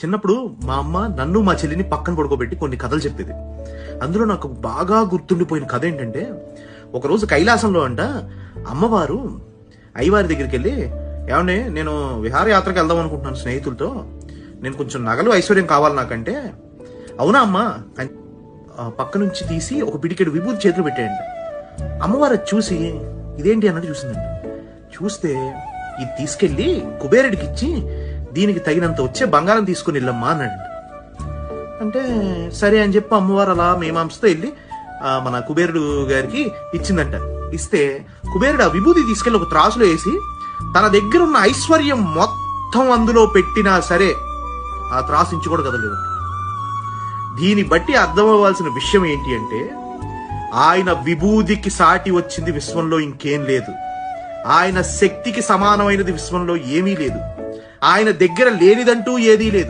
చిన్నప్పుడు మా అమ్మ నన్ను మా చెల్లిని పక్కన పడుకోబెట్టి కొన్ని కథలు చెప్పేది. అందులో నాకు బాగా గుర్తుండిపోయిన కథ ఏంటంటే, ఒకరోజు కైలాసంలో అంట అమ్మవారు అయ్యవారి దగ్గరికి వెళ్ళి, ఏమండి నేను విహారయాత్రకు వెళ్దాం అనుకుంటున్నాను స్నేహితులతో, నేను కొంచెం నగలు ఐశ్వర్యం కావాలి నాకంటే, అవునా అమ్మా అని పక్క నుంచి తీసి ఒక పిడికెడు విభూతి చేతులు పెట్టేయండి. అమ్మవారు చూసి ఇదేంటి అన్నట్టు చూసిందండి. చూస్తే ఇది తీసుకెళ్లి కుబేరుడికి ఇచ్చి దీనికి తగినంత వచ్చే బంగారం తీసుకుని వెళ్ళమ్మా అన్నాడు. అంటే సరే అని చెప్పి అమ్మవారు అలా మేమాంసతో వెళ్ళి మన కుబేరుడు గారికి ఇచ్చిందంట. ఇస్తే కుబేరుడు ఆ విభూతి తీసుకెళ్లి ఒక త్రాసులో వేసి తన దగ్గర ఉన్న ఐశ్వర్యం మొత్తం అందులో పెట్టినా సరే ఆ త్రాసు ఇంచు కూడా కదలేదు. దీన్ని బట్టి అర్థం అవ్వాల్సిన విషయం ఏంటి అంటే, ఆయన విభూతికి సాటి వచ్చింది విశ్వంలో ఇంకేం లేదు. ఆయన శక్తికి సమానమైనది విశ్వంలో ఏమీ లేదు. ఆయన దగ్గర లేనిదంటూ ఏదీ లేదు.